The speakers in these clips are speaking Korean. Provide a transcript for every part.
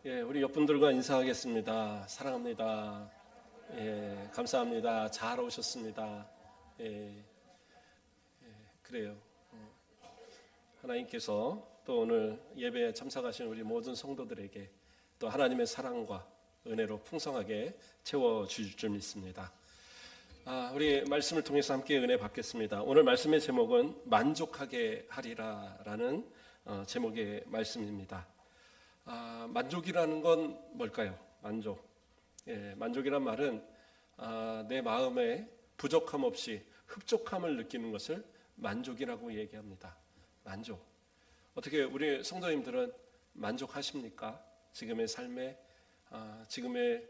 예, 우리 옆분들과 인사하겠습니다. 사랑합니다. 예, 감사합니다. 잘 오셨습니다. 예, 그래요. 하나님께서 또 오늘 예배에 참석하신 우리 모든 성도들에게 또 하나님의 사랑과 은혜로 풍성하게 채워주실 줄 믿습니다. 우리 말씀을 통해서 함께 은혜 받겠습니다. 오늘 말씀의 제목은 만족하게 하리라라는 제목의 말씀입니다. 만족이라는 건 뭘까요? 만족. 예, 만족이란 말은 내 마음에 부족함 없이 흡족함을 느끼는 것을 만족이라고 얘기합니다. 만족. 어떻게 우리 성도님들은 만족하십니까? 지금의 삶에, 지금의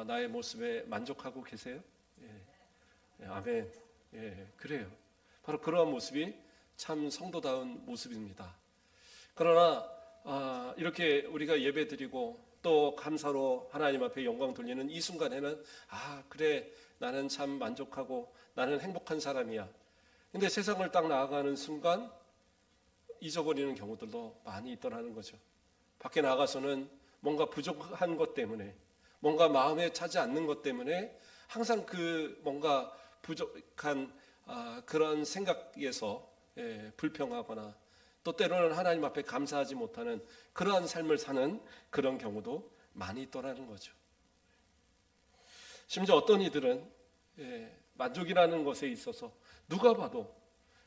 나의 모습에 만족하고 계세요? 예, 아멘. 예, 그래요. 바로 그러한 모습이 참 성도다운 모습입니다. 그러나 이렇게 우리가 예배드리고 또 감사로 하나님 앞에 영광 돌리는 이 순간에는 그래, 나는 참 만족하고 나는 행복한 사람이야. 근데 세상을 딱 나아가는 순간 잊어버리는 경우들도 많이 있더라는 거죠. 밖에 나가서는 뭔가 부족한 것 때문에, 뭔가 마음에 차지 않는 것 때문에 항상 그 뭔가 부족한 그런 생각에서 불평하거나 또 때로는 하나님 앞에 감사하지 못하는 그러한 삶을 사는 그런 경우도 많이 있더라는 거죠. 심지어 어떤 이들은 만족이라는 것에 있어서 누가 봐도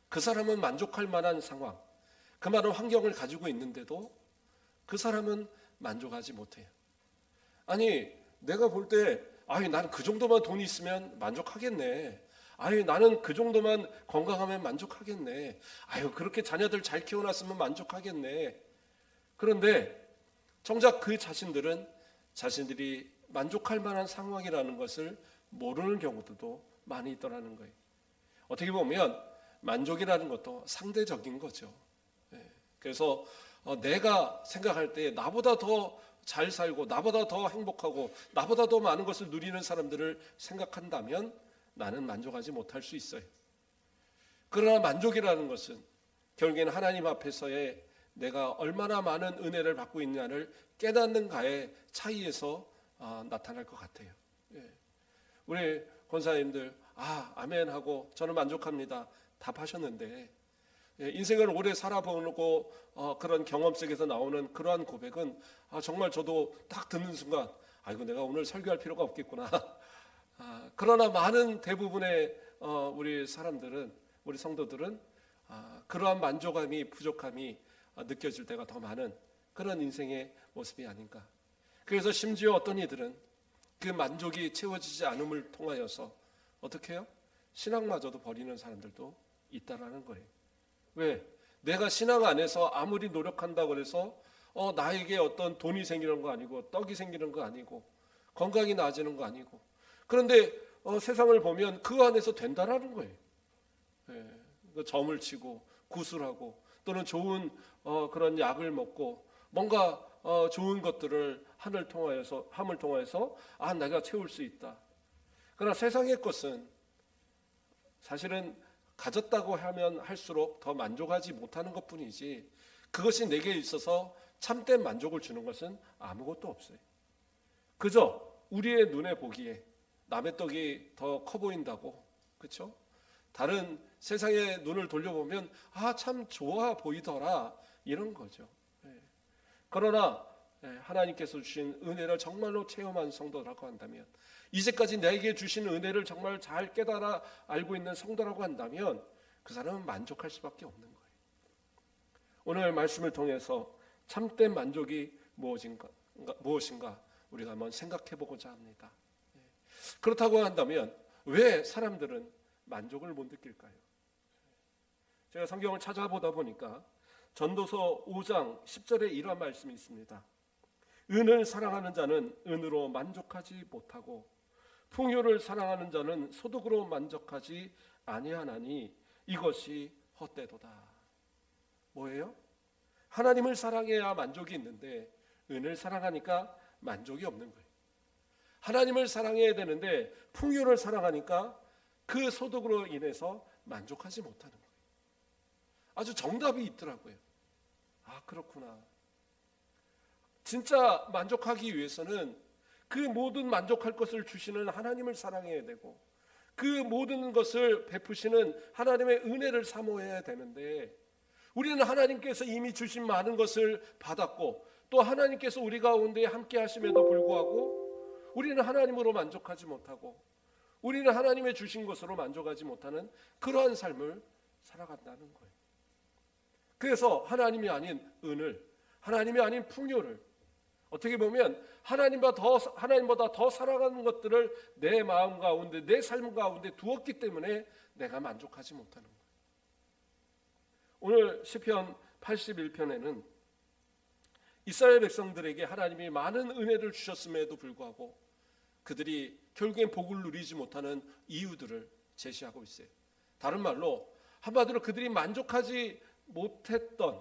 그 사람은 만족할 만한 상황, 그 많은 환경을 가지고 있는데도 그 사람은 만족하지 못해요. 아니, 내가 볼 때 난 그 정도만 돈이 있으면 만족하겠네. 나는 그 정도만 건강하면 만족하겠네. 그렇게 자녀들 잘 키워놨으면 만족하겠네. 그런데 정작 그 자신들은 자신들이 만족할 만한 상황이라는 것을 모르는 경우들도 많이 있더라는 거예요. 어떻게 보면 만족이라는 것도 상대적인 거죠. 그래서 내가 생각할 때 나보다 더 잘 살고 나보다 더 행복하고 나보다 더 많은 것을 누리는 사람들을 생각한다면 나는 만족하지 못할 수 있어요. 그러나 만족이라는 것은 결국에는 하나님 앞에서의 내가 얼마나 많은 은혜를 받고 있냐를 깨닫는가의 차이에서 나타날 것 같아요. 우리 권사님들 아멘 하고 저는 만족합니다 답하셨는데 인생을 오래 살아보고 그런 경험 속에서 나오는 그러한 고백은 정말 저도 딱 듣는 순간 내가 오늘 설교할 필요가 없겠구나. 그러나 많은 대부분의 우리 사람들은, 우리 성도들은 그러한 만족함이, 부족함이 느껴질 때가 더 많은 그런 인생의 모습이 아닌가. 그래서 심지어 어떤 이들은 그 만족이 채워지지 않음을 통하여서 어떻게 해요? 신앙마저도 버리는 사람들도 있다라는 거예요. 왜? 내가 신앙 안에서 아무리 노력한다고 해서 나에게 어떤 돈이 생기는 거 아니고 떡이 생기는 거 아니고 건강이 나아지는 거 아니고 그런데 세상을 보면 그 안에서 된다라는 거예요. 점을 치고 구슬하고 또는 좋은 그런 약을 먹고 뭔가 좋은 것들을 함을 통하여서 내가 채울 수 있다. 그러나 세상의 것은 사실은 가졌다고 하면 할수록 더 만족하지 못하는 것뿐이지 그것이 내게 있어서 참된 만족을 주는 것은 아무것도 없어요. 그저 우리의 눈에 보기에 남의 떡이 더 커 보인다고, 그렇죠? 다른 세상의 눈을 돌려보면 참 좋아 보이더라 이런 거죠. 그러나 하나님께서 주신 은혜를 정말로 체험한 성도라고 한다면, 이제까지 내게 주신 은혜를 정말 잘 깨달아 알고 있는 성도라고 한다면 그 사람은 만족할 수밖에 없는 거예요. 오늘 말씀을 통해서 참된 만족이 무엇인가 우리가 한번 생각해 보고자 합니다. 그렇다고 한다면 왜 사람들은 만족을 못 느낄까요? 제가 성경을 찾아보다 보니까 전도서 5장 10절에 이러한 말씀이 있습니다. 은을 사랑하는 자는 은으로 만족하지 못하고 풍요를 사랑하는 자는 소득으로 만족하지 아니하나니 이것이 헛되도다. 뭐예요? 하나님을 사랑해야 만족이 있는데 은을 사랑하니까 만족이 없는 거예요. 하나님을 사랑해야 되는데 풍요를 사랑하니까 그 소득으로 인해서 만족하지 못하는 거예요. 아주 정답이 있더라고요. 그렇구나. 진짜 만족하기 위해서는 그 모든 만족할 것을 주시는 하나님을 사랑해야 되고 그 모든 것을 베푸시는 하나님의 은혜를 사모해야 되는데 우리는 하나님께서 이미 주신 많은 것을 받았고 또 하나님께서 우리 가운데 함께 하심에도 불구하고 우리는 하나님으로 만족하지 못하고 우리는 하나님의 주신 것으로 만족하지 못하는 그러한 삶을 살아간다는 거예요. 그래서 하나님이 아닌 은을, 하나님이 아닌 풍요를, 어떻게 보면 하나님보다 더 사랑하는 것들을 내 마음 가운데, 내 삶 가운데 두었기 때문에 내가 만족하지 못하는 거예요. 오늘 시편 81편에는 이스라엘 백성들에게 하나님이 많은 은혜를 주셨음에도 불구하고 그들이 결국엔 복을 누리지 못하는 이유들을 제시하고 있어요. 다른 말로 한마디로 그들이 만족하지 못했던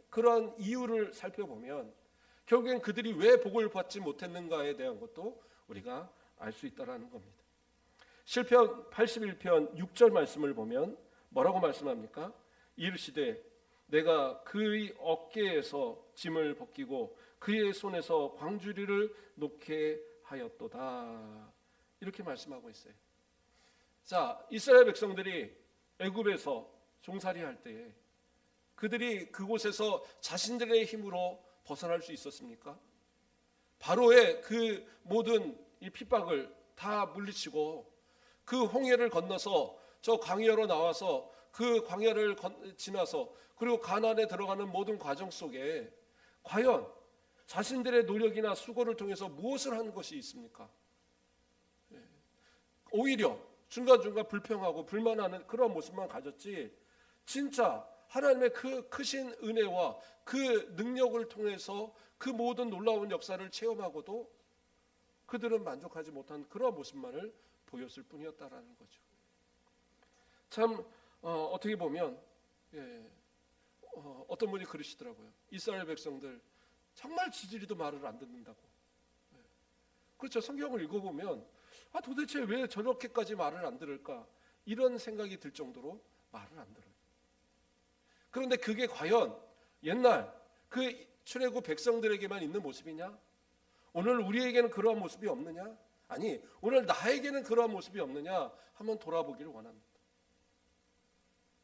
그런 이유를 살펴보면 결국엔 그들이 왜 복을 받지 못했는가에 대한 것도 우리가 알 수 있다는 겁니다. 시편 81편 6절 말씀을 보면 뭐라고 말씀합니까? 이르시되 내가 그의 어깨에서 짐을 벗기고 그의 손에서 광주리를 놓게 하였도다. 이렇게 말씀하고 있어요. 자, 이스라엘 백성들이 애굽에서 종살이할 때 그들이 그곳에서 자신들의 힘으로 벗어날 수 있었습니까? 바로의 그 모든 이 핍박을 다 물리치고 그 홍해를 건너서 저 광야로 나와서 그 광야를 지나서 그리고 가나안에 들어가는 모든 과정 속에 과연 자신들의 노력이나 수고를 통해서 무엇을 한 것이 있습니까? 오히려 중간중간 불평하고 불만하는 그런 모습만 가졌지 진짜 하나님의 그 크신 은혜와 그 능력을 통해서 그 모든 놀라운 역사를 체험하고도 그들은 만족하지 못한 그런 모습만을 보였을 뿐이었다라는 거죠. 참 어떻게 보면 어떤 분이 그러시더라고요. 이스라엘 백성들 정말 지지리도 말을 안 듣는다고. 그렇죠. 성경을 읽어보면 도대체 왜 저렇게까지 말을 안 들을까 이런 생각이 들 정도로 말을 안 들어요. 그런데 그게 과연 옛날 그 출애굽 백성들에게만 있는 모습이냐? 오늘 우리에게는 그러한 모습이 없느냐? 아니, 오늘 나에게는 그러한 모습이 없느냐? 한번 돌아보기를 원합니다.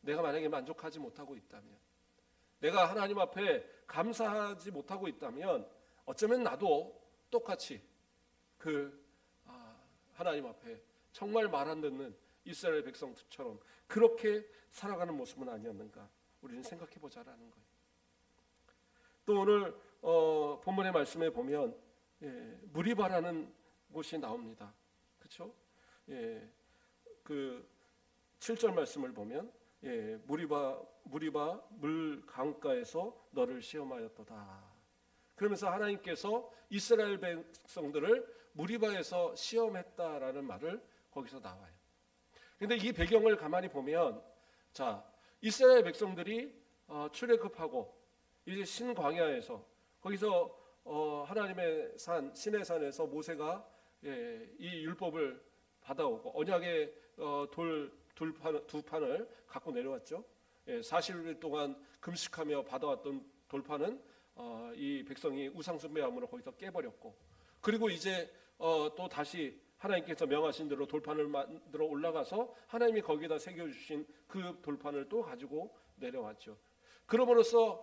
내가 만약에 만족하지 못하고 있다면, 내가 하나님 앞에 감사하지 못하고 있다면 어쩌면 나도 똑같이 하나님 앞에 정말 말 안 듣는 이스라엘 백성처럼 그렇게 살아가는 모습은 아니었는가? 우리는 생각해 보자라는 거예요. 또 오늘 본문의 말씀에 보면 무리바라는 곳이 나옵니다. 그렇죠? 그 7절 말씀을 보면 무리바 물 강가에서 너를 시험하였도다. 그러면서 하나님께서 이스라엘 백성들을 무리바에서 시험했다라는 말을 거기서 나와요. 그런데 이 배경을 가만히 보면 자, 이스라엘 백성들이 출애굽하고 이제 신광야에서 거기서 하나님의 산 시내산에서 모세가 이 율법을 받아오고 언약의 두 판을 갖고 내려왔죠. 40일 동안 금식하며 받아왔던 돌판은 이 백성이 우상숭배함으로 거기서 깨버렸고 그리고 이제 또 다시 하나님께서 명하신 대로 돌판을 만들어 올라가서 하나님이 거기다 새겨주신 그 돌판을 또 가지고 내려왔죠. 그러므로써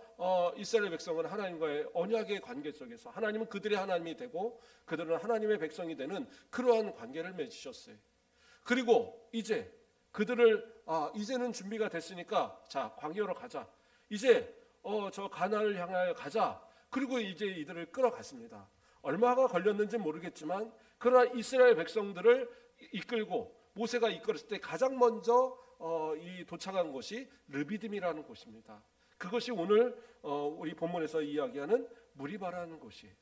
이스라엘 백성은 하나님과의 언약의 관계 속에서 하나님은 그들의 하나님이 되고 그들은 하나님의 백성이 되는 그러한 관계를 맺으셨어요. 그리고 이제 그들을 이제는 준비가 됐으니까 자 광야로 가자. 이제 저 가나안을 향하여 가자. 그리고 이제 이들을 끌어갔습니다. 얼마가 걸렸는지 모르겠지만 그러나 이스라엘 백성들을 이끌고 모세가 이끌었을 때 가장 먼저 이 도착한 곳이 르비딤이라는 곳입니다. 그것이 오늘 우리 본문에서 이야기하는 무리바라는 곳이에요.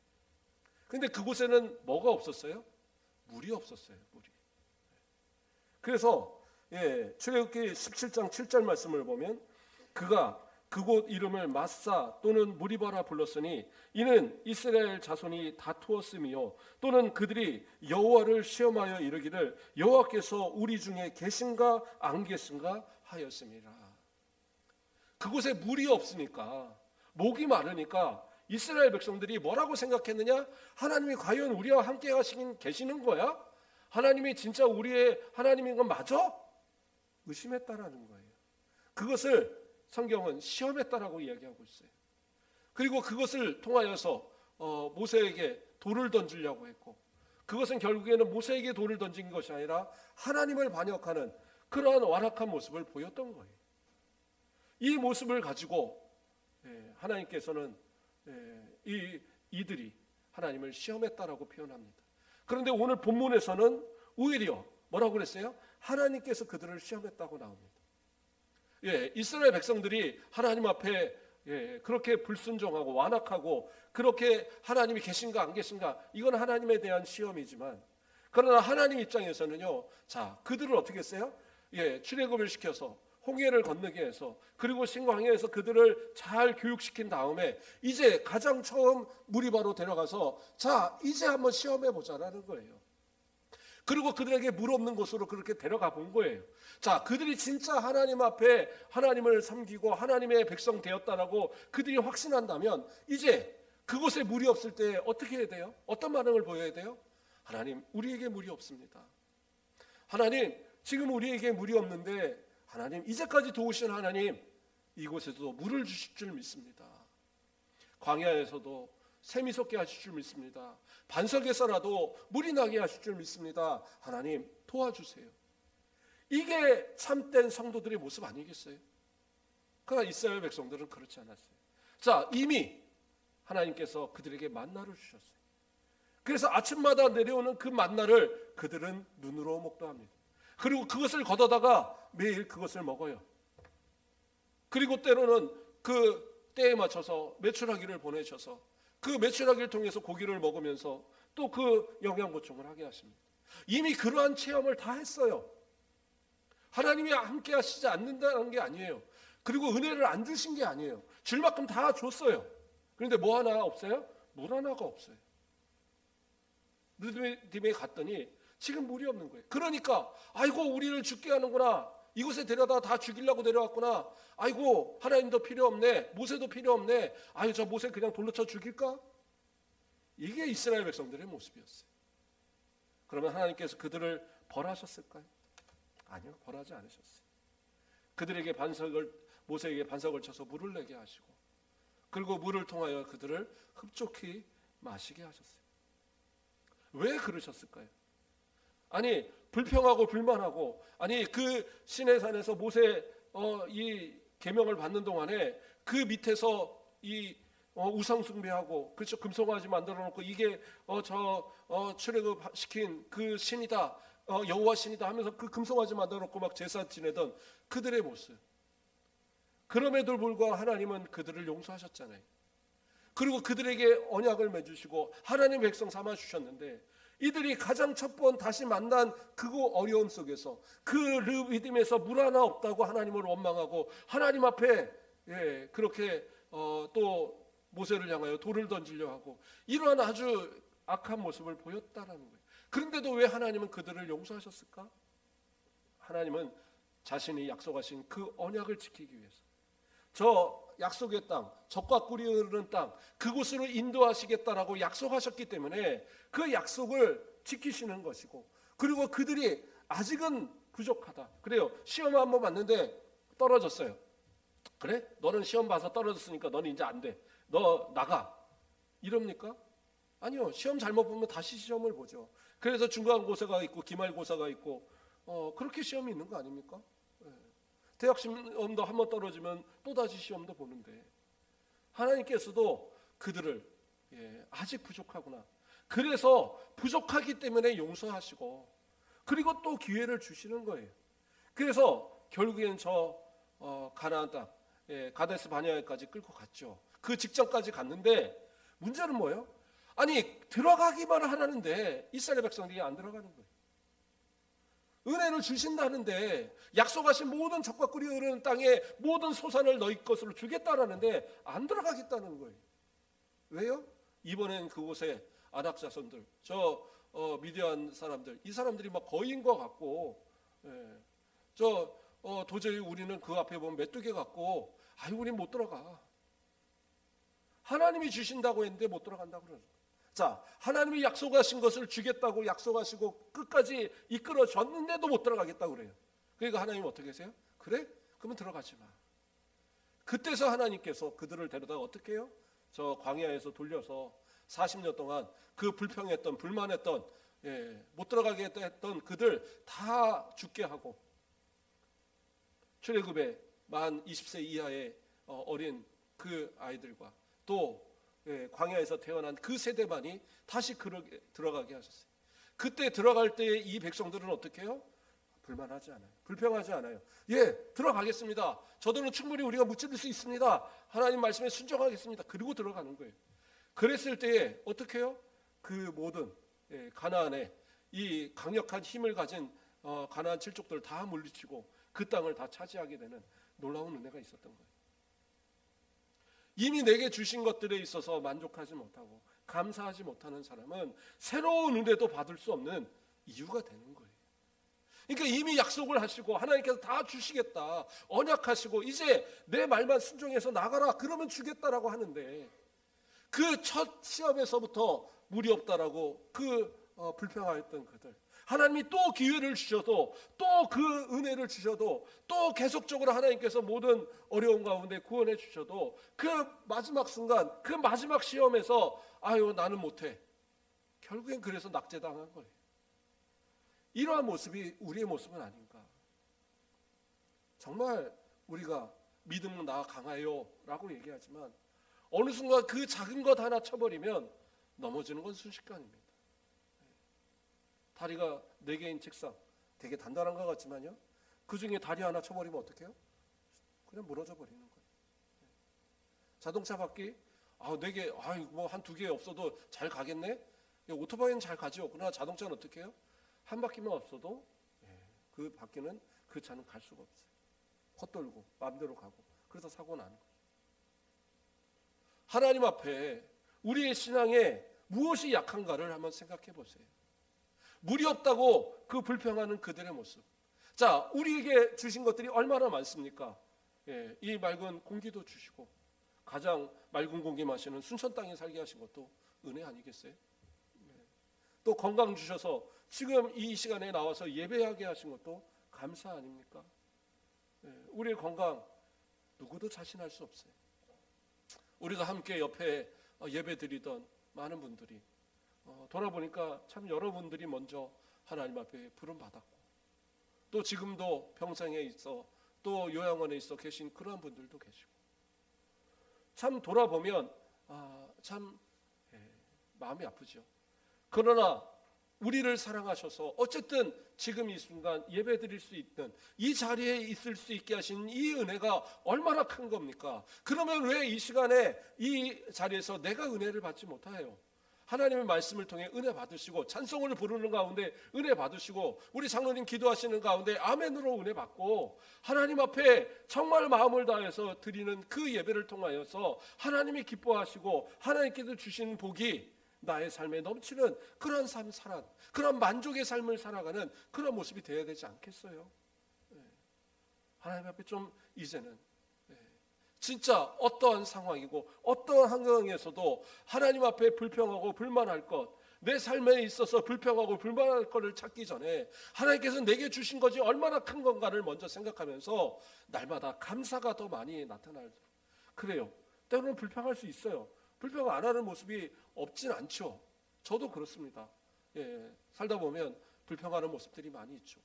그런데 그곳에는 뭐가 없었어요? 물이 없었어요. 물이. 그래서 출애굽기 17장 7절 말씀을 보면 그가 그곳 이름을 마사 또는 무리바라 불렀으니 이는 이스라엘 자손이 다투었음이요 또는 그들이 여호와를 시험하여 이르기를 여호와께서 우리 중에 계신가 안 계신가 하였음이라. 그곳에 물이 없으니까 목이 마르니까 이스라엘 백성들이 뭐라고 생각했느냐? 하나님이 과연 우리와 함께 계시는 거야? 하나님이 진짜 우리의 하나님인 건 맞아? 의심했다라는 거예요. 그것을 성경은 시험했다라고 이야기하고 있어요. 그리고 그것을 통하여서 모세에게 돌을 던지려고 했고, 그것은 결국에는 모세에게 돌을 던진 것이 아니라 하나님을 반역하는 그러한 완악한 모습을 보였던 거예요. 이 모습을 가지고 하나님께서는 이들이 하나님을 시험했다라고 표현합니다. 그런데 오늘 본문에서는 오히려 뭐라고 그랬어요? 하나님께서 그들을 시험했다고 나옵니다. 이스라엘 백성들이 하나님 앞에 그렇게 불순종하고 완악하고 그렇게 하나님이 계신가 안 계신가, 이건 하나님에 대한 시험이지만, 그러나 하나님 입장에서는요, 자, 그들을 어떻게 했어요? 출애굽을 시켜서 홍해를 건너게 해서, 그리고 신광야에서 그들을 잘 교육시킨 다음에 이제 가장 처음 무리바로 데려가서 자, 이제 한번 시험해 보자라는 거예요. 그리고 그들에게 물 없는 곳으로 그렇게 데려가 본 거예요. 자, 그들이 진짜 하나님 앞에 하나님을 섬기고 하나님의 백성 되었다라고 그들이 확신한다면 이제 그곳에 물이 없을 때 어떻게 해야 돼요? 어떤 반응을 보여야 돼요? 하나님, 우리에게 물이 없습니다. 하나님, 지금 우리에게 물이 없는데 하나님, 이제까지 도우신 하나님, 이곳에도 물을 주실 줄 믿습니다. 광야에서도 샘이 솟게 하실 줄 믿습니다. 반석에서라도 물이 나게 하실 줄 믿습니다. 하나님, 도와주세요. 이게 참된 성도들의 모습 아니겠어요? 그러나 이스라엘 백성들은 그렇지 않았어요. 자, 이미 하나님께서 그들에게 만나를 주셨어요. 그래서 아침마다 내려오는 그 만나를 그들은 눈으로 목도합니다. 그리고 그것을 걷어다가 매일 그것을 먹어요. 그리고 때로는 그 때에 맞춰서 메추라기를 보내셔서 그 메추라기를 통해서 고기를 먹으면서 또 그 영양 보충을 하게 하십니다. 이미 그러한 체험을 다 했어요. 하나님이 함께 하시지 않는다는 게 아니에요. 그리고 은혜를 안 주신 게 아니에요. 줄 만큼 다 줬어요. 그런데 뭐 하나 없어요? 물 하나가 없어요. 느디메 갔더니 지금 물이 없는 거예요. 그러니까 아이고, 우리를 죽게 하는구나. 이곳에 데려다 다 죽이려고 데려왔구나. 아이고, 하나님도 필요 없네. 모세도 필요 없네. 아유, 저 모세 그냥 돌로 쳐 죽일까? 이게 이스라엘 백성들의 모습이었어요. 그러면 하나님께서 그들을 벌하셨을까요? 아니요, 벌하지 않으셨어요. 그들에게 모세에게 반석을 쳐서 물을 내게 하시고, 그리고 물을 통하여 그들을 흡족히 마시게 하셨어요. 왜 그러셨을까요? 아니, 불평하고 불만하고, 아니 그 시내산에서 모세 이 계명을 받는 동안에 그 밑에서 이 우상 숭배하고, 그렇죠, 금송아지 만들어 놓고 이게 출애굽 시킨 그 신이다, 여호와 신이다 하면서 그 금송아지 만들어 놓고 막 제사 지내던 그들의 모습. 그럼에도 불구하고 하나님은 그들을 용서하셨잖아요. 그리고 그들에게 언약을 맺으시고 하나님 백성 삼아 주셨는데, 이들이 가장 첫 번 다시 만난 그 어려움 속에서 그 르비딤에서 물 하나 없다고 하나님을 원망하고 하나님 앞에 그렇게 또 모세를 향하여 돌을 던지려 하고, 이러한 아주 악한 모습을 보였다라는 거예요. 그런데도 왜 하나님은 그들을 용서하셨을까? 하나님은 자신이 약속하신 그 언약을 지키기 위해서, 저 약속의 땅, 젖과 꿀이 흐르는 땅, 그곳으로 인도하시겠다라고 약속하셨기 때문에 그 약속을 지키시는 것이고, 그리고 그들이 아직은 부족하다. 그래요, 시험 한번 봤는데 떨어졌어요. 그래? 너는 시험 봐서 떨어졌으니까 너는 이제 안 돼. 너 나가. 이럽니까? 아니요. 시험 잘못 보면 다시 시험을 보죠. 그래서 중간고사가 있고 기말고사가 있고 그렇게 시험이 있는 거 아닙니까? 대학 시험도 한번 떨어지면 또다시 시험도 보는데, 하나님께서도 그들을 아직 부족하구나. 그래서 부족하기 때문에 용서하시고, 그리고 또 기회를 주시는 거예요. 그래서 결국엔 저 가나안 땅, 가데스 바네아까지 끌고 갔죠. 그 직전까지 갔는데 문제는 뭐예요? 아니, 들어가기만 하라는데 이스라엘 백성들이 안 들어가는 거예요. 은혜를 주신다는데, 약속하신 모든 젖과 꿀이 흐르는 땅에 모든 소산을 너희 것으로 주겠다라는데 안 들어가겠다는 거예요. 왜요? 이번엔 그곳에 아낙 자손들, 미디안 사람들, 이 사람들이 막 거인과 같고, 도저히 우리는 그 앞에 보면 메뚜기 같고, 아유, 우린 못 들어가. 하나님이 주신다고 했는데 못 들어간다고 그러는 거예요. 자, 하나님이 약속하신 것을 주겠다고 약속하시고 끝까지 이끌어 줬는데도 못 들어가겠다고 그래요. 그러니까 하나님 어떻게 하세요? 그래? 그러면 들어가지 마. 그때서 하나님께서 그들을 데려다가 어떻게 해요? 저 광야에서 돌려서 40년 동안 그 불평했던 불만했던 못 들어가게 했던 그들 다 죽게 하고 출애굽에 만 20세 이하의 어린 그 아이들과 또 광야에서 태어난 그 세대만이 다시 들어가게 하셨어요. 그때 들어갈 때 이 백성들은 어떻게 해요? 불만하지 않아요. 불평하지 않아요. 예, 들어가겠습니다. 저들은 충분히 우리가 무찌를 수 있습니다. 하나님 말씀에 순종하겠습니다. 그리고 들어가는 거예요. 그랬을 때에 어떻게 해요? 그 모든 가나안에 이 강력한 힘을 가진 가나안 칠족들 다 물리치고 그 땅을 다 차지하게 되는 놀라운 은혜가 있었던 거예요. 이미 내게 주신 것들에 있어서 만족하지 못하고 감사하지 못하는 사람은 새로운 은혜도 받을 수 없는 이유가 되는 거예요. 그러니까 이미 약속을 하시고 하나님께서 다 주시겠다 언약하시고 이제 내 말만 순종해서 나가라 그러면 주겠다라고 하는데 그 첫 시험에서부터 물이 없다라고 불평하였던 그들, 하나님이 또 기회를 주셔도 또 그 은혜를 주셔도 또 계속적으로 하나님께서 모든 어려움 가운데 구원해 주셔도 그 마지막 순간 그 마지막 시험에서 아유 나는 못해, 결국엔 그래서 낙제당한 거예요. 이러한 모습이 우리의 모습은 아닌가. 정말 우리가 믿음은 나 강하여 라고 얘기하지만 어느 순간 그 작은 것 하나 쳐버리면 넘어지는 건 순식간입니다. 다리가 4개인 책상 되게 단단한 것 같지만요, 그 중에 다리 하나 쳐버리면 어떡해요? 그냥 무너져 버리는 거예요. 자동차 바퀴 4개, 뭐 한 2개 없어도 잘 가겠네. 오토바이는 잘 가죠. 그러나 자동차는 어떻게 해요? 한 바퀴만 없어도 그 바퀴는 그 차는 갈 수가 없어요. 헛돌고 마음대로 가고 그래서 사고 나는 거죠. 하나님 앞에 우리의 신앙에 무엇이 약한가를 한번 생각해 보세요. 물이 없다고 그 불평하는 그들의 모습. 자, 우리에게 주신 것들이 얼마나 많습니까? 이 맑은 공기도 주시고 가장 맑은 공기 마시는 순천 땅에 살게 하신 것도 은혜 아니겠어요? 또 건강 주셔서 지금 이 시간에 나와서 예배하게 하신 것도 감사 아닙니까? 우리의 건강 누구도 자신할 수 없어요. 우리가 함께 옆에 예배 드리던 많은 분들이 돌아보니까 참 여러분들이 먼저 하나님 앞에 부름 받았고 또 지금도 병상에 있어 또 요양원에 있어 계신 그러한 분들도 계시고 참 돌아보면 참 마음이 아프죠. 그러나 우리를 사랑하셔서 어쨌든 지금 이 순간 예배 드릴 수 있는 이 자리에 있을 수 있게 하신 이 은혜가 얼마나 큰 겁니까? 그러면 왜 이 시간에 이 자리에서 내가 은혜를 받지 못해요? 하나님의 말씀을 통해 은혜 받으시고 찬송을 부르는 가운데 은혜 받으시고 우리 장로님 기도하시는 가운데 아멘으로 은혜 받고 하나님 앞에 정말 마음을 다해서 드리는 그 예배를 통하여서 하나님이 기뻐하시고 하나님께서 주신 복이 나의 삶에 넘치는 그런 삶 그런 만족의 삶을 살아가는 그런 모습이 되어야 되지 않겠어요? 하나님 앞에 좀 이제는 진짜 어떠한 상황이고 어떠한 환경에서도 하나님 앞에 불평하고 불만할 것, 내 삶에 있어서 불평하고 불만할 것을 찾기 전에 하나님께서 내게 주신 것이 얼마나 큰 건가를 먼저 생각하면서 날마다 감사가 더 많이 나타날. 그래요. 때로는 불평할 수 있어요. 불평 안 하는 모습이 없진 않죠. 저도 그렇습니다. 살다 보면 불평하는 모습들이 많이 있죠.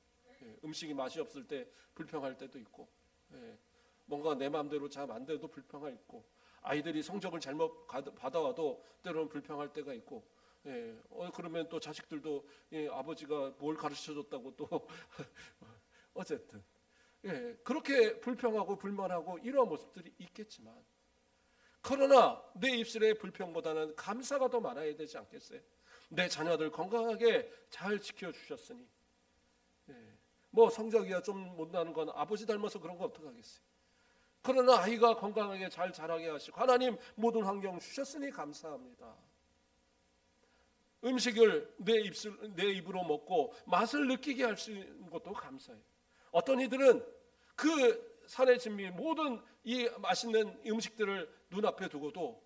음식이 맛이 없을 때 불평할 때도 있고, 뭔가 내 마음대로 잘 안 돼도 불평할 있고, 아이들이 성적을 잘못 받아와도 때로는 불평할 때가 있고, 그러면 또 자식들도 아버지가 뭘 가르쳐줬다고 또 어쨌든 그렇게 불평하고 불만하고 이런 모습들이 있겠지만, 그러나 내 입술의 불평보다는 감사가 더 많아야 되지 않겠어요? 내 자녀들 건강하게 잘 지켜주셨으니, 뭐 성적이야 좀 못나는 건 아버지 닮아서 그런 거 어떡하겠어요? 그러나 아이가 건강하게 잘 자라게 하시고 하나님 모든 환경 주셨으니 감사합니다. 음식을 내 입으로 먹고 맛을 느끼게 할 수 있는 것도 감사해요. 어떤 이들은 그 산의 진미 모든 이 맛있는 음식들을 눈앞에 두고도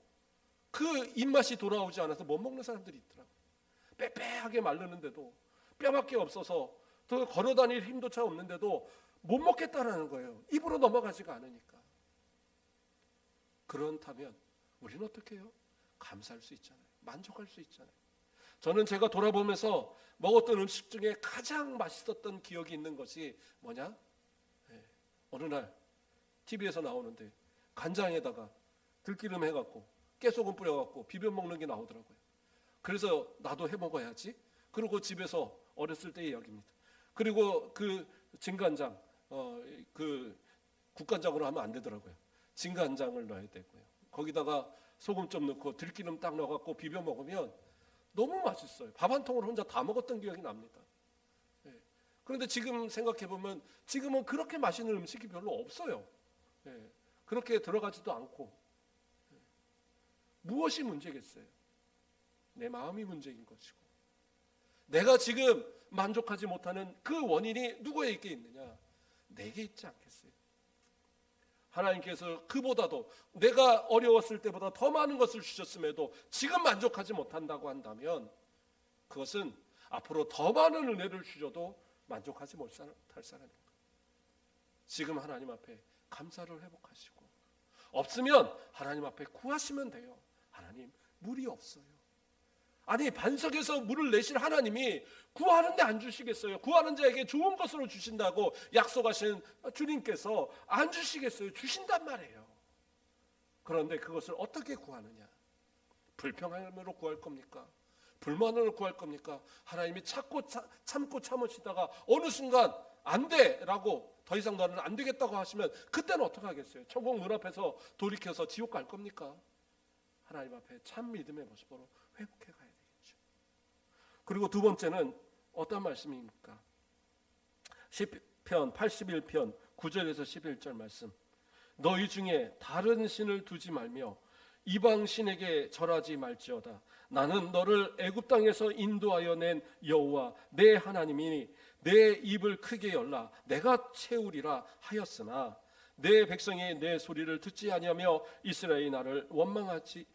그 입맛이 돌아오지 않아서 못 먹는 사람들이 있더라고요. 빼빼하게 마르는데도 뼈밖에 없어서 더 걸어다닐 힘도차 없는데도 못 먹겠다라는 거예요. 입으로 넘어가지가 않으니까. 그렇다면 우리는 어떻게 해요? 감사할 수 있잖아요. 만족할 수 있잖아요. 저는 제가 돌아보면서 먹었던 음식 중에 가장 맛있었던 기억이 있는 것이 뭐냐? 어느 날 TV에서 나오는데 간장에다가 들기름 해갖고 깨소금 뿌려갖고 비벼 먹는 게 나오더라고요. 그래서 나도 해 먹어야지. 그리고 집에서 어렸을 때의 이야기입니다. 그리고 그 진간장, 그 국간장으로 하면 안 되더라고요. 진간장을 넣어야 되고요. 거기다가 소금 좀 넣고 들기름 딱 넣어갖고 비벼 먹으면 너무 맛있어요. 밥 한 통을 혼자 다 먹었던 기억이 납니다. 그런데 지금 생각해 보면 지금은 그렇게 맛있는 음식이 별로 없어요. 그렇게 들어가지도 않고. 무엇이 문제겠어요? 내 마음이 문제인 것이고, 내가 지금 만족하지 못하는 그 원인이 누구에게 있느냐? 내게 있지 않겠어요? 하나님께서 그보다도 내가 어려웠을 때보다 더 많은 것을 주셨음에도 지금 만족하지 못한다고 한다면 그것은 앞으로 더 많은 은혜를 주셔도 만족하지 못할 사람입니다. 지금 하나님 앞에 감사를 회복하시고, 없으면 하나님 앞에 구하시면 돼요. 하나님, 물이 없어요. 아니, 반석에서 물을 내실 하나님이 구하는데 안 주시겠어요? 구하는 자에게 좋은 것으로 주신다고 약속하신 주님께서 안 주시겠어요? 주신단 말이에요. 그런데 그것을 어떻게 구하느냐? 불평함으로 구할 겁니까? 불만으로 구할 겁니까? 하나님이 참고 참으시다가 어느 순간 안 돼라고 더 이상 너는 안 되겠다고 하시면 그때는 어떻게 하겠어요? 천국 문 앞에서 돌이켜서 지옥 갈 겁니까? 하나님 앞에 참 믿음의 모습으로 회복해 가야 되겠죠. 그리고 두 번째는 어떤 말씀입니까? 시편 81편 9절에서 11절 말씀. 너희 중에 다른 신을 두지 말며 이방 신에게 절하지 말지어다. 나는 너를 애굽 땅에서 인도하여 낸 여호와 내 하나님이니 내 입을 크게 열라 내가 채우리라 하였으나 내 백성이 내 소리를 듣지 아니하며 이스라엘이 나를 원하지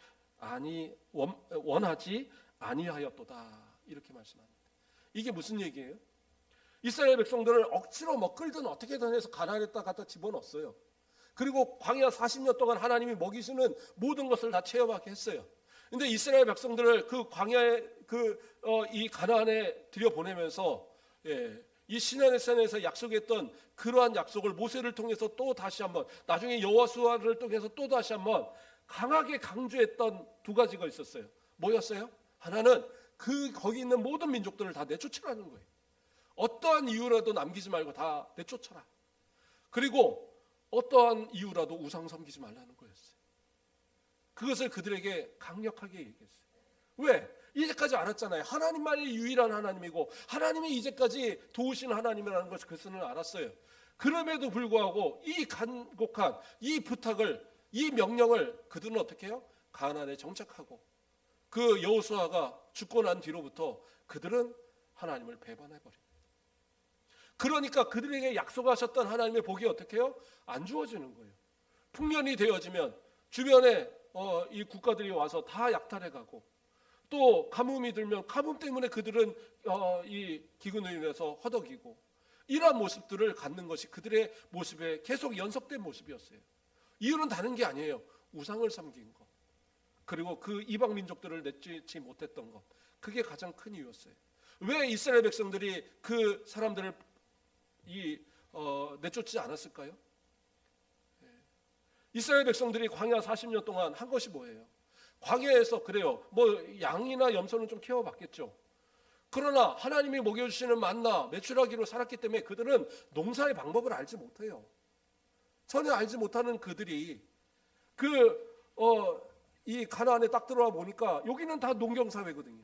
아니하였도다. 이렇게 말씀합니다. 이게 무슨 얘기예요? 이스라엘 백성들을 억지로 끌든 어떻게든 해서 가나안에 갖다 집어넣었어요. 그리고 광야 40년 동안 하나님이 먹이시는 모든 것을 다 체험하게 했어요. 근데 이스라엘 백성들을 그 광야에 이 가나안에 들여보내면서 이 시내의 산에서 약속했던 그러한 약속을 모세를 통해서 또 다시 한번, 나중에 여호수아를 통해서 또 다시 한번 강하게 강조했던 두 가지가 있었어요. 뭐였어요? 하나는 거기 있는 모든 민족들을 다 내쫓으라는 거예요. 어떠한 이유라도 남기지 말고 다 내쫓아라. 그리고 어떠한 이유라도 우상 섬기지 말라는 거였어요. 그것을 그들에게 강력하게 얘기했어요. 왜? 이제까지 알았잖아요. 하나님만이 유일한 하나님이고 하나님이 이제까지 도우신 하나님이라는 것을 그것은 알았어요. 그럼에도 불구하고 이 간곡한 이 부탁을, 이 명령을 그들은 어떻게 해요? 가나안에 정착하고 그 여호수아가 죽고 난 뒤로부터 그들은 하나님을 배반해버립니다. 그러니까 그들에게 약속하셨던 하나님의 복이 어떻게 해요? 안 주어지는 거예요. 풍년이 되어지면 주변에 이 국가들이 와서 다 약탈해가고, 또 가뭄이 들면 가뭄 때문에 그들은 이 기근으로 인해서 허덕이고, 이러한 모습들을 갖는 것이 그들의 모습에 계속 연속된 모습이었어요. 이유는 다른 게 아니에요. 우상을 섬긴 것, 그리고 그 이방 민족들을 내쫓지 못했던 것, 그게 가장 큰 이유였어요. 왜 이스라엘 백성들이 그 사람들을 내쫓지 않았을까요? 이스라엘 백성들이 광야 40년 동안 한 것이 뭐예요? 광야에서 그래요. 양이나 염소는 좀 키워봤겠죠. 그러나 하나님이 먹여주시는 만나 메추라기로 살았기 때문에 그들은 농사의 방법을 알지 못해요. 전혀 알지 못하는 그들이 이 가나안에 딱 들어와 보니까 여기는 다 농경사회거든요.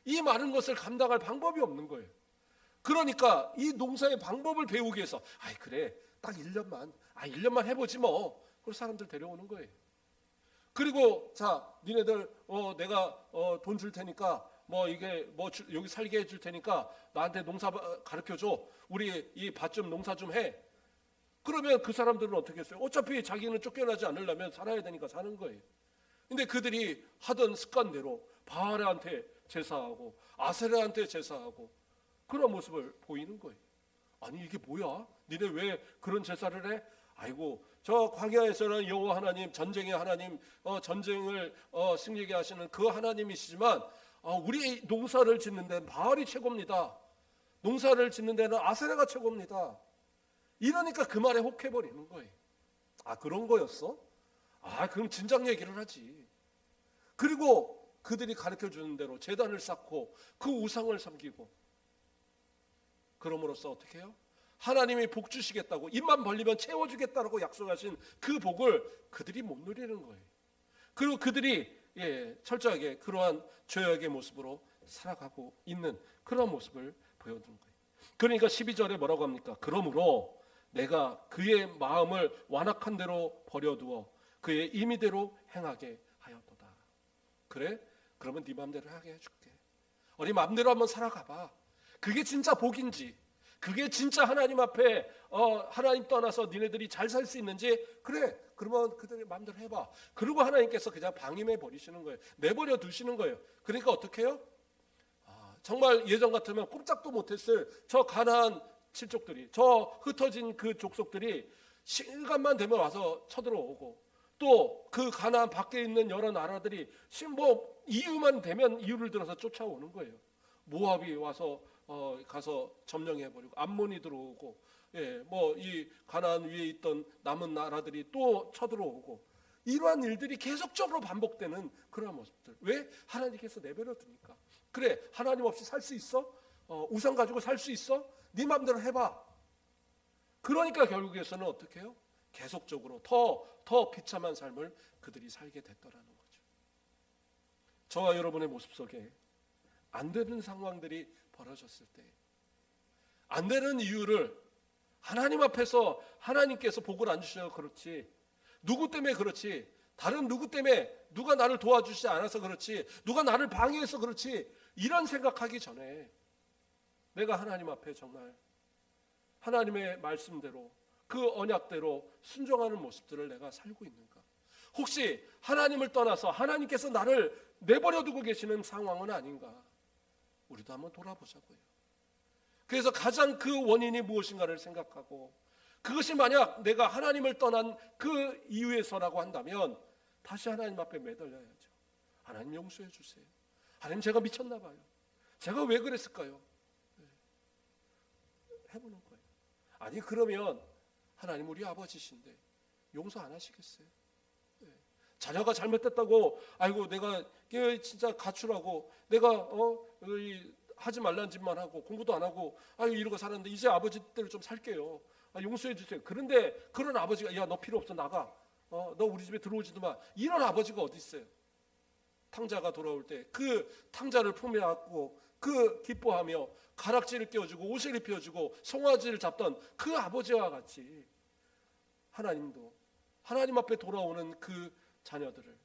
이 많은 것을 감당할 방법이 없는 거예요. 그러니까 이 농사의 방법을 배우기 위해서 그래 딱 1년만 해보지 뭐. 그래서 사람들 데려오는 거예요. 그리고 자 니네들 내가 돈 줄 테니까 여기 살게 해줄 테니까 나한테 농사 가르쳐줘. 우리 이 밭 좀 농사 좀 해. 그러면 그 사람들은 어떻게 했어요? 어차피 자기는 쫓겨나지 않으려면 살아야 되니까 사는 거예요. 근데 그들이 하던 습관대로 바알한테 제사하고 아세라한테 제사하고 그런 모습을 보이는 거예요. 아니 이게 뭐야? 니네 왜 그런 제사를 해? 아이고 저 광야에서는 여호와 하나님 전쟁의 하나님 전쟁을 승리하게 하시는 그 하나님이시지만 우리 농사를 짓는 데는 바알이 최고입니다. 농사를 짓는 데는 아세라가 최고입니다. 이러니까 그 말에 혹해버리는 거예요. 아 그런 거였어? 아 그럼 진작 얘기를 하지. 그리고 그들이 가르쳐주는 대로 제단을 쌓고 그 우상을 섬기고 그럼으로써 어떻게 해요? 하나님이 복 주시겠다고 입만 벌리면 채워주겠다고 약속하신 그 복을 그들이 못 누리는 거예요. 그리고 그들이 철저하게 그러한 죄악의 모습으로 살아가고 있는 그런 모습을 보여주는 거예요. 그러니까 12절에 뭐라고 합니까? 그러므로 내가 그의 마음을 완악한 대로 버려두어 그의 임의대로 행하게 하였도다. 그래? 그러면 네 마음대로 하게 해줄게. 네 마음대로 한번 살아가봐. 그게 진짜 복인지, 그게 진짜 하나님 앞에 하나님 떠나서 니네들이 잘 살 수 있는지, 그래 그러면 그들의 마음대로 해봐. 그리고 하나님께서 그냥 방임해 버리시는 거예요. 내버려 두시는 거예요. 그러니까 어떻게 해요? 정말 예전 같으면 꼼짝도 못했을 저 가나안 칠족들이, 저 흩어진 그 족속들이 시간만 되면 와서 쳐들어오고, 또 그 가나안 밖에 있는 여러 나라들이 뭐 이유만 되면 이유를 들어서 쫓아오는 거예요. 모압이 와서 가서 점령해 버리고, 암몬이 들어오고, 뭐 이 가나안 위에 있던 남은 나라들이 또 쳐들어오고, 이러한 일들이 계속적으로 반복되는 그런 모습들. 왜? 하나님께서 내버려 두니까. 그래 하나님 없이 살 수 있어? 우상 가지고 살 수 있어? 네 마음대로 해봐. 그러니까 결국에서는 어떻게 해요? 계속적으로 더 비참한 삶을 그들이 살게 됐더라는 거죠. 저와 여러분의 모습 속에 안 되는 상황들이 벌어졌을 때, 안 되는 이유를 하나님 앞에서 하나님께서 복을 안 주셔서 그렇지, 누구 때문에 그렇지, 다른 누구 때문에, 누가 나를 도와주시지 않아서 그렇지, 누가 나를 방해해서 그렇지, 이런 생각하기 전에 내가 하나님 앞에 정말 하나님의 말씀대로 그 언약대로 순종하는 모습들을 내가 살고 있는가? 혹시 하나님을 떠나서 하나님께서 나를 내버려 두고 계시는 상황은 아닌가? 우리도 한번 돌아보자고요. 그래서 가장 그 원인이 무엇인가를 생각하고, 그것이 만약 내가 하나님을 떠난 그 이유에서라고 한다면 다시 하나님 앞에 매달려야죠. 하나님 용서해 주세요. 하나님 제가 미쳤나 봐요. 제가 왜 그랬을까요? 해보는 거예요. 아니 그러면 하나님 우리 아버지신데 용서 안 하시겠어요? 자녀가 잘못됐다고, 아이고 내가 진짜 가출하고 내가 하지 말라는 짓만 하고 공부도 안 하고 이러고 살았는데 이제 아버지 때를 좀 살게요. 용서해 주세요. 그런데 그런 아버지가 야 너 필요 없어 나가. 너 우리 집에 들어오지도 마. 이런 아버지가 어디 있어요? 탕자가 돌아올 때 그 탕자를 품에 안고 그 기뻐하며 가락지를 껴주고 옷을 입혀주고 송아지를 잡던 그 아버지와 같이 하나님도 하나님 앞에 돌아오는 그 자녀들을,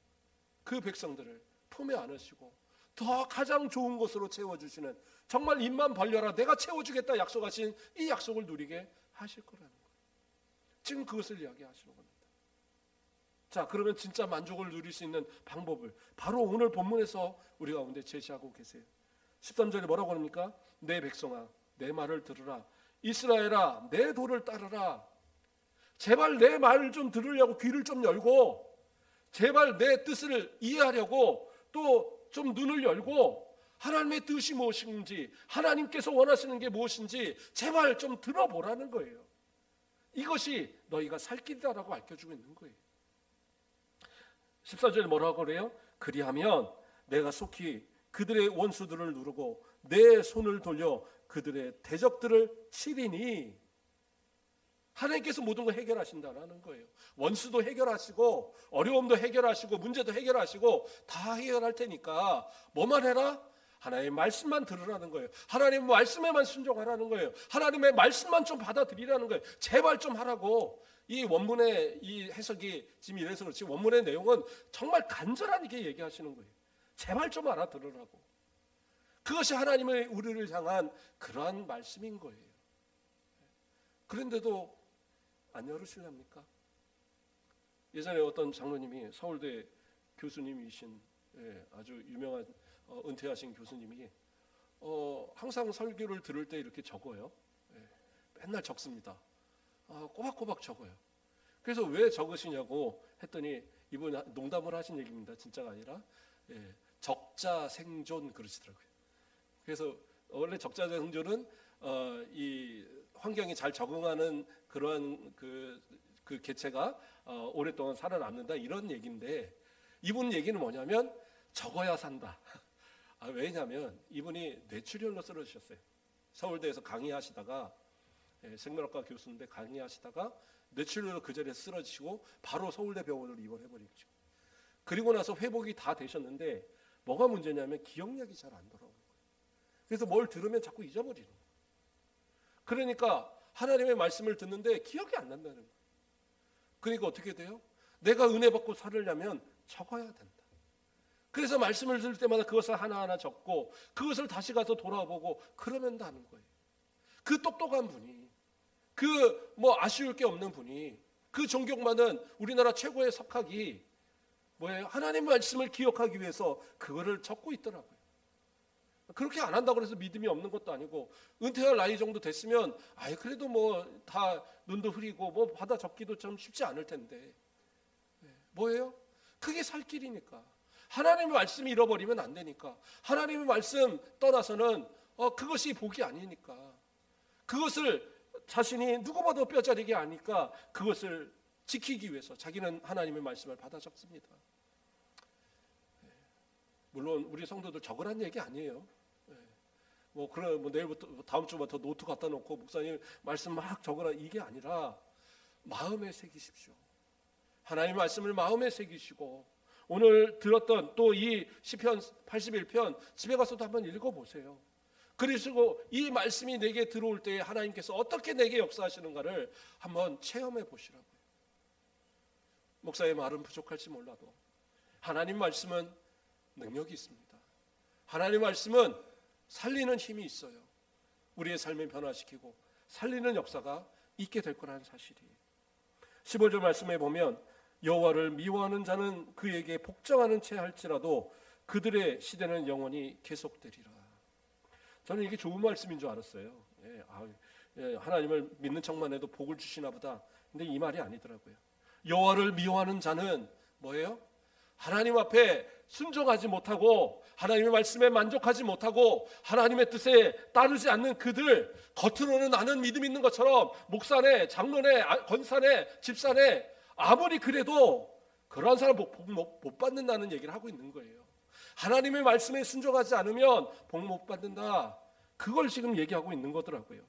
그 백성들을 품에 안으시고 더 가장 좋은 것으로 채워주시는, 정말 입만 벌려라 내가 채워주겠다 약속하신 이 약속을 누리게 하실 거라는 거예요. 지금 그것을 이야기하시는 겁니다. 자, 그러면 진짜 만족을 누릴 수 있는 방법을 바로 오늘 본문에서 우리 가운데 제시하고 계세요. 13절에 뭐라고 합니까? 내 백성아 내 말을 들으라. 이스라엘아 내 도를 따르라. 제발 내 말을 좀 들으려고 귀를 좀 열고, 제발 내 뜻을 이해하려고 또 좀 눈을 열고, 하나님의 뜻이 무엇인지, 하나님께서 원하시는 게 무엇인지 제발 좀 들어보라는 거예요. 이것이 너희가 살 길이다라고 알려주고 있는 거예요. 14절에 뭐라고 그래요? 그리하면 내가 속히 그들의 원수들을 누르고 내 손을 돌려 그들의 대적들을 치리니, 하나님께서 모든 걸 해결하신다는 거예요. 원수도 해결하시고 어려움도 해결하시고 문제도 해결하시고 다 해결할 테니까 뭐만 해라? 하나님의 말씀만 들으라는 거예요. 하나님의 말씀에만 순종하라는 거예요. 하나님의 말씀만 좀 받아들이라는 거예요. 제발 좀 하라고. 이 원문의 이 해석이 지금 이래서 그렇지 원문의 내용은 정말 간절하게 얘기하시는 거예요. 제발 좀 알아들으라고. 그것이 하나님의 우리를 향한 그러한 말씀인 거예요. 그런데도 안 열으실랍니까? 예전에 어떤 장로님이 서울대 교수님이신 아주 유명한 은퇴하신 교수님이 항상 설교를 들을 때 이렇게 적어요. 맨날 적습니다. 꼬박꼬박 적어요. 그래서 왜 적으시냐고 했더니 이분 농담을 하신 얘기입니다. 진짜가 아니라 적자 생존 그러시더라고요. 그래서 원래 적자 생존은 이 환경에 잘 적응하는 그러한 그 개체가 오랫동안 살아남는다 이런 얘기인데, 이분 얘기는 뭐냐면 적어야 산다. 왜냐하면 이분이 뇌출혈로 쓰러지셨어요. 서울대에서 강의하시다가 생명학과 교수인데 강의하시다가 뇌출혈로 그 자리에 쓰러지시고 바로 서울대 병원으로 입원해버리죠. 그리고 나서 회복이 다 되셨는데 뭐가 문제냐면 기억력이 잘 안 돌아오는 거예요. 그래서 뭘 들으면 자꾸 잊어버리는 거예요. 그러니까 하나님의 말씀을 듣는데 기억이 안 난다는 거예요. 그러니까 어떻게 돼요? 내가 은혜 받고 살으려면 적어야 된다. 그래서 말씀을 들을 때마다 그것을 하나하나 적고 그것을 다시 가서 돌아보고 그러면 다는 거예요. 그 똑똑한 분이, 그 아쉬울 게 없는 분이, 그 존경받는 우리나라 최고의 석학이 뭐예요? 하나님의 말씀을 기억하기 위해서 그거를 적고 있더라고요. 그렇게 안 한다고 해서 믿음이 없는 것도 아니고, 은퇴할 나이 정도 됐으면 그래도 다 눈도 흐리고 받아 적기도 좀 쉽지 않을 텐데, 뭐예요? 그게 살 길이니까. 하나님의 말씀이 잃어버리면 안 되니까. 하나님의 말씀 떠나서는 그것이 복이 아니니까. 그것을 자신이 누구보다 뼈저리게 아니까 그것을 지키기 위해서 자기는 하나님의 말씀을 받아 적습니다. 물론 우리 성도들 적으란 얘기 아니에요. 내일부터 다음 주부터 노트 갖다 놓고 목사님 말씀 막 적으라 이게 아니라 마음에 새기십시오. 하나님의 말씀을 마음에 새기시고 오늘 들었던 또 이 시편 81편 집에 가서도 한번 읽어보세요. 그리고 이 말씀이 내게 들어올 때에 하나님께서 어떻게 내게 역사하시는가를 한번 체험해 보시라고요. 목사의 말은 부족할지 몰라도 하나님 말씀은 능력이 있습니다. 하나님 말씀은 살리는 힘이 있어요. 우리의 삶을 변화시키고 살리는 역사가 있게 될 거라는 사실이. 15절 말씀에 보면 여호와를 미워하는 자는 그에게 복종하는 채 할지라도 그들의 시대는 영원히 계속되리라. 저는 이게 좋은 말씀인 줄 알았어요. 하나님을 믿는 척만 해도 복을 주시나 보다. 근데 이 말이 아니더라고요. 여호와를 미워하는 자는 뭐예요? 하나님 앞에 순종하지 못하고 하나님의 말씀에 만족하지 못하고 하나님의 뜻에 따르지 않는 그들, 겉으로는 나는 믿음 있는 것처럼 목사네, 장로네, 권사네, 집사네 아무리 그래도 그러한 사람 못 받는다는 얘기를 하고 있는 거예요. 하나님의 말씀에 순종하지 않으면 복 못 받는다. 그걸 지금 얘기하고 있는 거더라고요.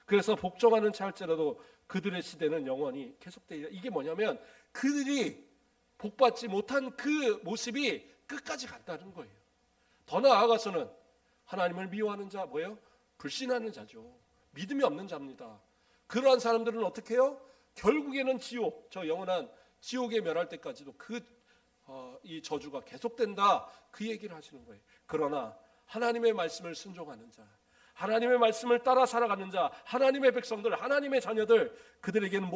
그래서 복종하는 차 할지라도 그들의 시대는 영원히 계속되리라. 이게 뭐냐면 그들이 복받지 못한 그 모습이 끝까지 간다는 거예요. 더 나아가서는 하나님을 미워하는 자 뭐예요? 불신하는 자죠. 믿음이 없는 자입니다. 그러한 사람들은 어떻게 해요? 결국에는 지옥, 저 영원한 지옥에 멸할 때까지도 이 저주가 계속된다. 그 얘기를 하시는 거예요. 그러나 하나님의 말씀을 순종하는 자, 하나님의 말씀을 따라 살아가는 자, 하나님의 백성들, 하나님의 자녀들, 그들에게는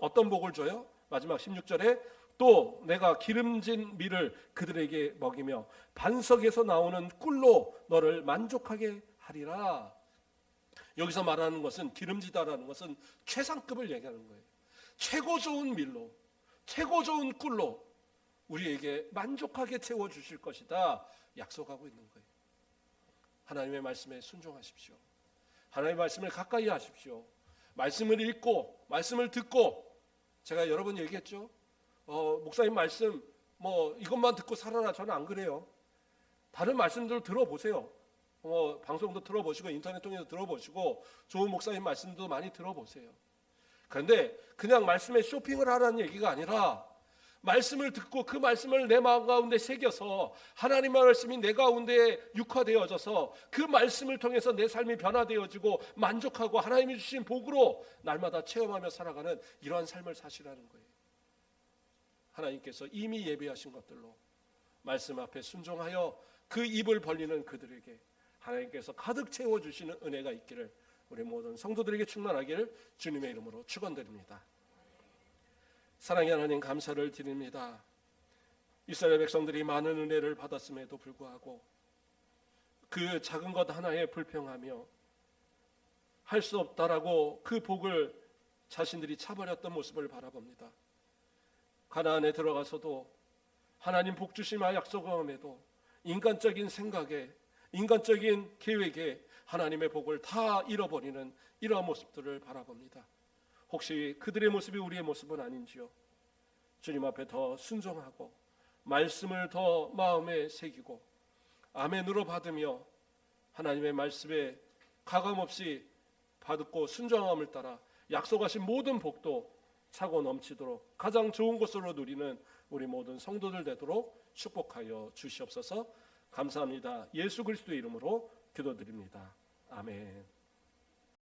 어떤 복을 줘요? 마지막 16절에 또 내가 기름진 밀을 그들에게 먹이며 반석에서 나오는 꿀로 너를 만족하게 하리라. 여기서 말하는 것은 기름지다라는 것은 최상급을 얘기하는 거예요. 최고 좋은 밀로, 최고 좋은 꿀로 우리에게 만족하게 채워주실 것이다 약속하고 있는 거예요. 하나님의 말씀에 순종하십시오. 하나님의 말씀을 가까이 하십시오. 말씀을 읽고 말씀을 듣고, 제가 여러 번 얘기했죠. 목사님 말씀 이것만 듣고 살아라. 저는 안 그래요. 다른 말씀들을 들어보세요. 방송도 들어보시고 인터넷 통해서 들어보시고 좋은 목사님 말씀도 많이 들어보세요. 그런데 그냥 말씀에 쇼핑을 하라는 얘기가 아니라 말씀을 듣고 그 말씀을 내 마음 가운데 새겨서 하나님의 말씀이 내 가운데 육화되어져서 그 말씀을 통해서 내 삶이 변화되어지고 만족하고 하나님이 주신 복으로 날마다 체험하며 살아가는 이러한 삶을 사시라는 거예요. 하나님께서 이미 예비하신 것들로 말씀 앞에 순종하여 그 입을 벌리는 그들에게 하나님께서 가득 채워주시는 은혜가 있기를 우리 모든 성도들에게 충만하기를 주님의 이름으로 축원드립니다. 사랑의 하나님 감사를 드립니다. 이스라엘 백성들이 많은 은혜를 받았음에도 불구하고 그 작은 것 하나에 불평하며 할 수 없다라고 그 복을 자신들이 차버렸던 모습을 바라봅니다. 가나안에 들어가서도 하나님 복 주시마 약속함에도 인간적인 생각에, 인간적인 계획에 하나님의 복을 다 잃어버리는 이러한 모습들을 바라봅니다. 혹시 그들의 모습이 우리의 모습은 아닌지요? 주님 앞에 더 순종하고 말씀을 더 마음에 새기고 아멘으로 받으며 하나님의 말씀에 가감없이 받고 순종함을 따라 약속하신 모든 복도 차고 넘치도록 가장 좋은 것으로 누리는 우리 모든 성도들 되도록 축복하여 주시옵소서. 감사합니다. 예수 그리스도의 이름으로 기도드립니다. 아멘.